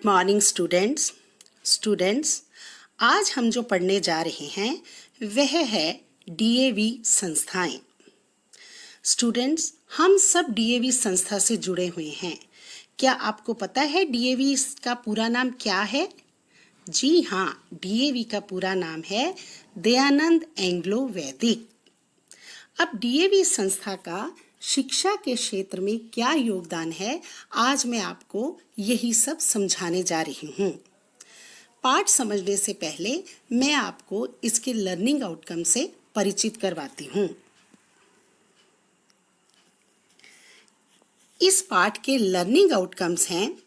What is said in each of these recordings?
Morning students. आज हम जो पढ़ने जा रहे हैं वह है डीएवी संस्थाएं। स्टूडेंट्स, हम सब डीएवी संस्था से जुड़े हुए हैं। क्या आपको पता है डीएवी का पूरा नाम क्या है? जी हाँ, डीएवी का पूरा नाम है दयानंद एंग्लो वैदिक। अब डीएवी संस्था का शिक्षा के क्षेत्र में क्या योगदान है, आज मैं आपको यही सब समझाने जा रही हूँ। पाठ समझने से पहले मैं आपको इसके लर्निंग आउटकम से परिचित करवाती हूँ। इस पाठ के लर्निंग आउटकम्स हैं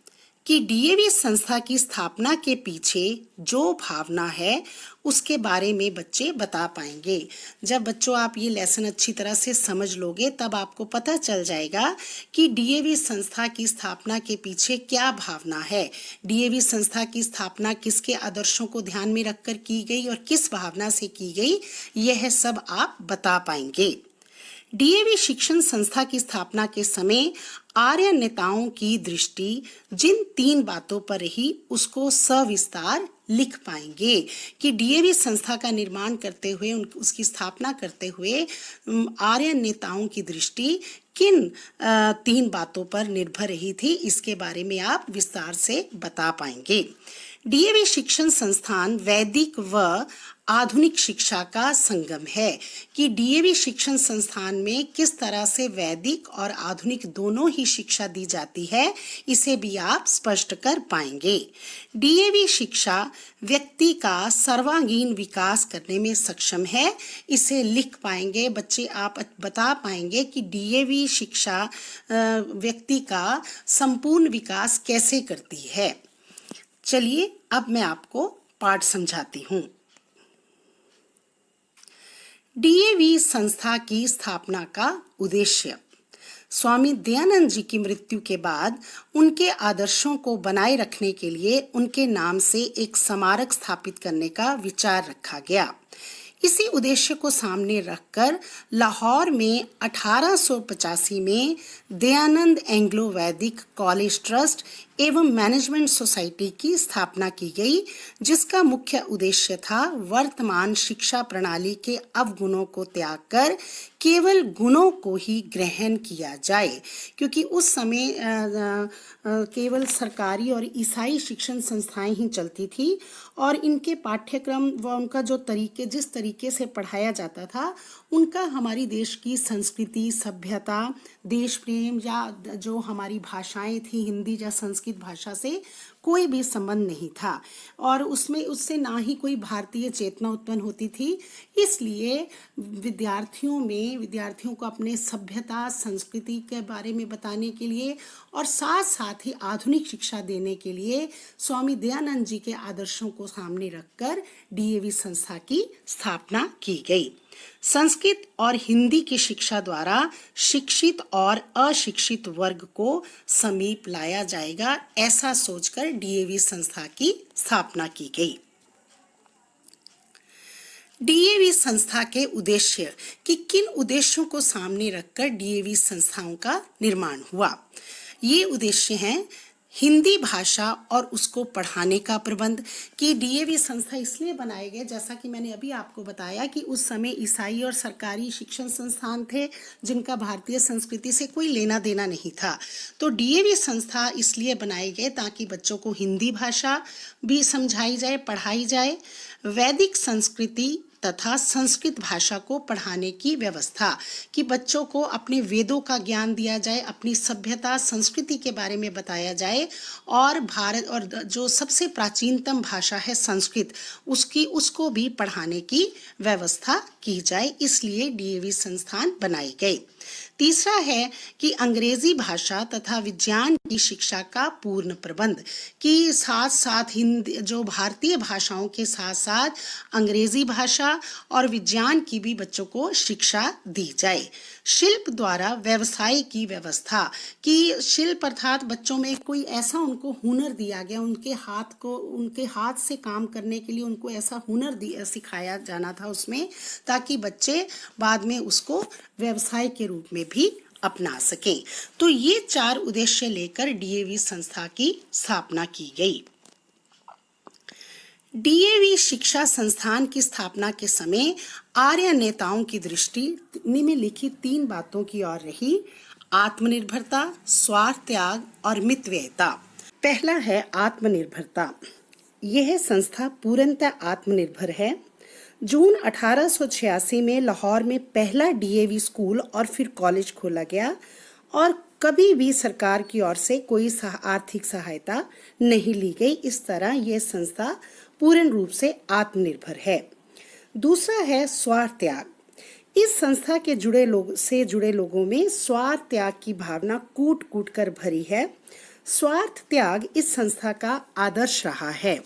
कि डीएवी संस्था की स्थापना के पीछे जो भावना है उसके बारे में बच्चे बता पाएंगे। जब बच्चों आप ये लेसन अच्छी तरह से समझ लोगे तब आपको पता चल जाएगा कि डीएवी संस्था की स्थापना के पीछे क्या भावना है, डीएवी संस्था की स्थापना किसके आदर्शों को ध्यान में रखकर की गई और किस भावना से की गई, यह सब आप बता पाएंगे। डीएवी शिक्षण संस्था की स्थापना के समय आर्य नेताओं की दृष्टि जिन 3 बातों पर रही उसको सविस्तार लिख पाएंगे कि डीएवी संस्था का निर्माण करते हुए उसकी स्थापना करते हुए आर्य नेताओं की दृष्टि किन 3 बातों पर निर्भर रही थी, इसके बारे में आप विस्तार से बता पाएंगे। डीएवी शिक्षण संस्थान वैदिक व आधुनिक शिक्षा का संगम है कि डीएवी शिक्षण संस्थान में किस तरह से वैदिक और आधुनिक दोनों ही शिक्षा दी जाती है, इसे भी आप स्पष्ट कर पाएंगे। डीएवी शिक्षा व्यक्ति का सर्वांगीण विकास करने में सक्षम है, इसे लिख पाएंगे बच्चे। आप बता पाएंगे कि डीएवी शिक्षा व्यक्ति का संपूर्ण विकास कैसे करती है। चलिए अब मैं आपको पाठ समझाती हूँ। डीएवी संस्था की स्थापना का उद्देश्य। स्वामी दयानंद जी की मृत्यु के बाद उनके आदर्शों को बनाए रखने के लिए उनके नाम से एक स्मारक स्थापित करने का विचार रखा गया। इसी उद्देश्य को सामने रखकर लाहौर में 1885 में दयानंद एंग्लो वैदिक कॉलेज ट्रस्ट एवं मैनेजमेंट सोसाइटी की स्थापना की गई, जिसका मुख्य उद्देश्य था वर्तमान शिक्षा प्रणाली के अवगुणों को त्याग कर केवल गुणों को ही ग्रहण किया जाए, क्योंकि उस समय केवल सरकारी और ईसाई शिक्षण संस्थाएं ही चलती थी और इनके पाठ्यक्रम व उनका जो जिस तरीके से पढ़ाया जाता था उनका हमारी देश की संस्कृति, सभ्यता, देश प्रेम या जो हमारी भाषाएं थी हिंदी या संस्कृत भाषा से कोई भी संबंध नहीं था और उससे ना ही कोई भारतीय चेतना उत्पन्न होती थी। इसलिए विद्यार्थियों को अपने सभ्यता, संस्कृति के बारे में बताने के लिए और साथ ही आधुनिक शिक्षा देने के लिए स्वामी दयानंद जी के आदर्शों को सामने रखकर डीएवी संस्था की स्थापना की गई। संस्कृत और हिंदी की शिक्षा द्वारा शिक्षित और अशिक्षित वर्ग को समीप लाया जाएगा, ऐसा सोचकर डीएवी संस्था की स्थापना की गई। डीएवी संस्था के उद्देश्य कि किन उद्देश्यों को सामने रखकर डीएवी संस्थाओं का निर्माण हुआ। ये उद्देश्य हैं हिंदी भाषा और उसको पढ़ाने का प्रबंध कि डीएवी संस्था इसलिए बनाए गए, जैसा कि मैंने अभी आपको बताया कि उस समय ईसाई और सरकारी शिक्षण संस्थान थे जिनका भारतीय संस्कृति से कोई लेना देना नहीं था। तो डीएवी संस्था इसलिए बनाए गए ताकि बच्चों को हिंदी भाषा भी समझाई जाए, पढ़ाई जाए, वैदिक संस्कृति तथा संस्कृत भाषा को पढ़ाने की व्यवस्था कि बच्चों को अपने वेदों का ज्ञान दिया जाए, अपनी सभ्यता, संस्कृति के बारे में बताया जाए और भारत और जो सबसे प्राचीनतम भाषा है संस्कृत उसको भी पढ़ाने की व्यवस्था की जाए, इसलिए डीएवी संस्थान बनाए गए। तीसरा है कि अंग्रेजी भाषा तथा विज्ञान की शिक्षा का पूर्ण प्रबंध कि साथ हिंदी जो भारतीय भाषाओं के साथ अंग्रेजी भाषा और विज्ञान की भी बच्चों को शिक्षा दी जाए। शिल्प द्वारा व्यवसाय की व्यवस्था कि शिल्प अर्थात बच्चों में कोई ऐसा उनको हुनर दिया गया, उनके हाथ से काम करने के लिए उनको ऐसा हुनर सिखाया जाना था उसमें, ताकि बच्चे बाद में उसको व्यवसाय के रूप में भी अपना सकें। तो ये 4 उद्देश्य लेकर डीएवी संस्था की स्थापना की गई। डीएवी शिक्षा संस्थान की स्थापना के समय आर्य नेताओं की दृष्टि निम्नलिखित 3 बातों की ओर रही: आत्मनिर्भरता, स्वार्थ त्याग और मितव्ययिता। पहला है आत्मनिर्भरता। यह संस्था पूर्णतः आत्मनिर्भर है। जून 1886 में लाहौर में पहला डीएवी स्कूल और फिर कॉलेज खोला गया और कभी भी सरकार की ओर से कोई आर्थिक सहायता नहीं ली गई। इस तरह यह संस्था पूर्ण रूप से आत्मनिर्भर है। दूसरा है स्वार्थ त्याग। इस संस्था के जुड़े लोगों में स्वार्थ त्याग की भावना कूट कूट कर भरी है। स्वार्थ त्याग इस संस्था का आदर्श रहा है।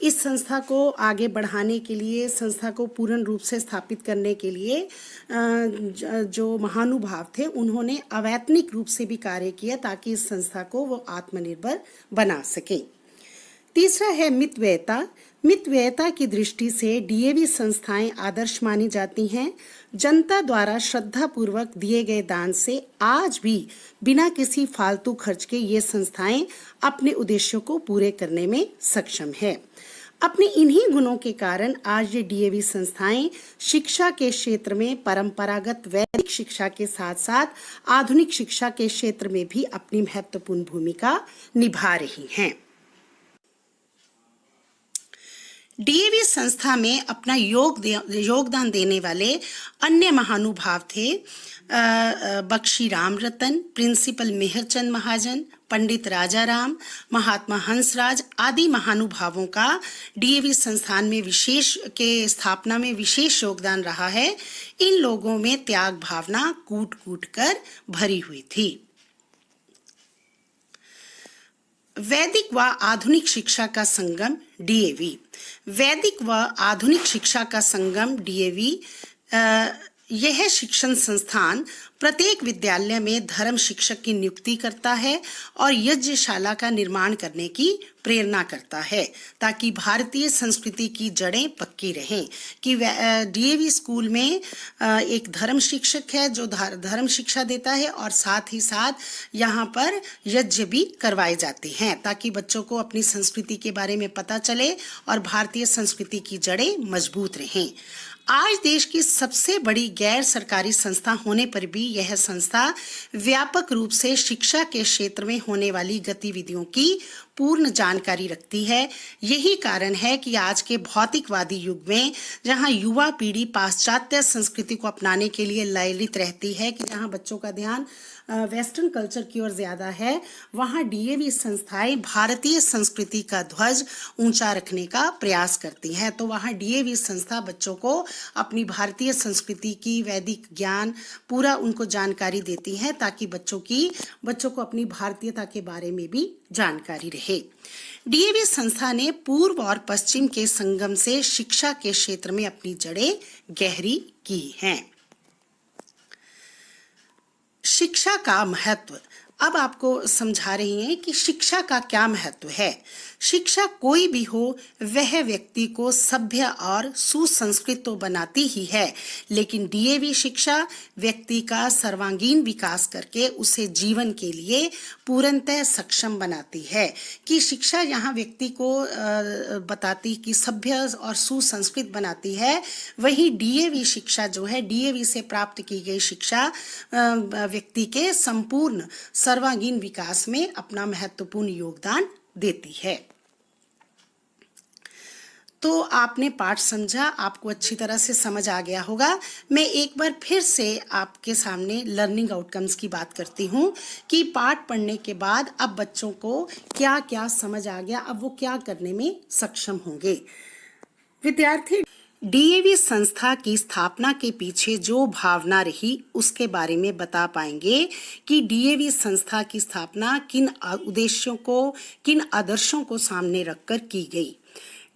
इस संस्था को आगे बढ़ाने के लिए, संस्था को पूर्ण रूप से स्थापित करने के लिए जो महानुभाव थे उन्होंने अवैतनिक रूप से भी कार्य किया ताकि इस संस्था को वो आत्मनिर्भर बना सके। तीसरा है मितव्ययिता। मितव्ययिता की दृष्टि से डीएवी संस्थाएं आदर्श मानी जाती हैं। जनता द्वारा श्रद्धा पूर्वक दिए गए दान से आज भी बिना किसी फालतू खर्च के ये संस्थाएं अपने उद्देश्यों को पूरे करने में सक्षम है। अपने इन्हीं गुणों के कारण आज ये डीएवी संस्थाएं शिक्षा के क्षेत्र में परंपरागत वैदिक शिक्षा के साथ साथ आधुनिक शिक्षा के क्षेत्र में भी अपनी महत्वपूर्ण भूमिका निभा रही हैं। डीएवी संस्था में अपना योगदान देने वाले अन्य महानुभाव थे बख्शी राम रतन, प्रिंसिपल मेहरचंद महाजन, पंडित राजाराम, महात्मा हंसराज आदि महानुभावों का डीएवी संस्थान में स्थापना में विशेष योगदान रहा है। इन लोगों में त्याग भावना कूट कूट कर भरी हुई थी। वैदिक व आधुनिक शिक्षा का संगम डीएवी। वैदिक व आधुनिक शिक्षा का संगम डीएवी यह शिक्षण संस्थान प्रत्येक विद्यालय में धर्म शिक्षक की नियुक्ति करता है और यज्ञशाला का निर्माण करने की प्रेरणा करता है ताकि भारतीय संस्कृति की जड़ें पक्की रहें। कि डीएवी स्कूल में एक धर्म शिक्षक है जो धर्म शिक्षा देता है और साथ ही साथ यहाँ पर यज्ञ भी करवाए जाते हैं ताकि बच्चों को अपनी संस्कृति के बारे में पता चले और भारतीय संस्कृति की जड़ें मजबूत रहें। आज देश की सबसे बड़ी गैर सरकारी संस्था होने पर भी यह संस्था व्यापक रूप से शिक्षा के क्षेत्र में होने वाली गतिविधियों की पूर्ण जानकारी रखती है। यही कारण है कि आज के भौतिकवादी युग में जहां युवा पीढ़ी पाश्चात्य संस्कृति को अपनाने के लिए ललित रहती है, कि जहां बच्चों का ध्यान वेस्टर्न कल्चर की ओर ज्यादा है, वहां डीएवी संस्थाएं भारतीय संस्कृति का ध्वज ऊंचा रखने का प्रयास करती हैं। तो वहां डीएवी संस्था बच्चों को अपनी भारतीय संस्कृति की वैदिक ज्ञान पूरा उनको जानकारी देती है ताकि बच्चों को अपनी भारतीयता के बारे में भी जानकारी रहे। डीएवी संस्था ने पूर्व और पश्चिम के संगम से शिक्षा के क्षेत्र में अपनी जड़ें गहरी की हैं। शिक्षा का महत्व। अब आपको समझा रही हैं कि शिक्षा का क्या महत्व है। शिक्षा कोई भी हो वह व्यक्ति को सभ्य और सुसंस्कृत तो बनाती ही है, लेकिन डीएवी शिक्षा व्यक्ति का सर्वांगीण विकास करके उसे जीवन के लिए पूर्णतः सक्षम बनाती है। कि शिक्षा यहाँ व्यक्ति को बताती कि सभ्य और सुसंस्कृत बनाती है, वही डीएवी शिक्षा जो है, डीएवी से प्राप्त की गई शिक्षा व्यक्ति के संपूर्ण सर्वांगीण विकास में अपना महत्वपूर्ण योगदान देती है। तो आपने पाठ समझा, आपको अच्छी तरह से समझ आ गया होगा। मैं एक बार फिर से आपके सामने लर्निंग आउटकम्स की बात करती हूँ कि पाठ पढ़ने के बाद अब बच्चों को क्या क्या समझ आ गया, अब वो क्या करने में सक्षम होंगे। विद्यार्थी, डीएवी संस्था की स्थापना के पीछे जो भावना रही उसके बारे में बता पाएंगे कि डीएवी संस्था की स्थापना किन उद्देश्यों को, किन आदर्शों को सामने रखकर की गई।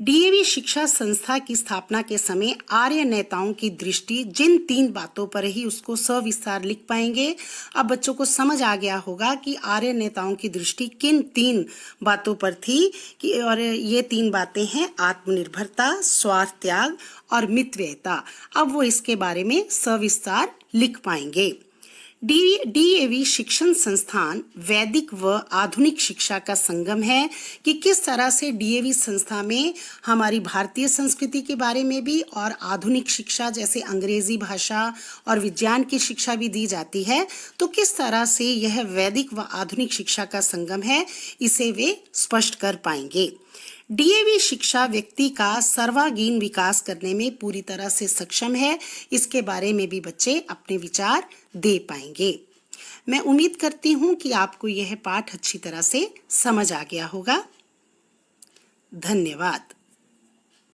डीएवी शिक्षा संस्था की स्थापना के समय आर्य नेताओं की दृष्टि जिन 3 बातों पर ही उसको सविस्तार लिख पाएंगे। अब बच्चों को समझ आ गया होगा कि आर्य नेताओं की दृष्टि किन 3 बातों पर थी कि, और ये 3 बातें हैं आत्मनिर्भरता, स्वार्थ त्याग और मितव्ययिता। अब वो इसके बारे में सविस्तार लिख पाएंगे। डीएवी शिक्षण संस्थान वैदिक व आधुनिक शिक्षा का संगम है कि किस तरह से डीएवी संस्था में हमारी भारतीय संस्कृति के बारे में भी और आधुनिक शिक्षा जैसे अंग्रेजी भाषा और विज्ञान की शिक्षा भी दी जाती है। तो किस तरह से यह वैदिक व आधुनिक शिक्षा का संगम है, इसे वे स्पष्ट कर पाएंगे। डीएवी शिक्षा व्यक्ति का सर्वांगीण विकास करने में पूरी तरह से सक्षम है। इसके बारे में भी बच्चे अपने विचार दे पाएंगे। मैं उम्मीद करती हूँ कि आपको यह पाठ अच्छी तरह से समझ आ गया होगा। धन्यवाद।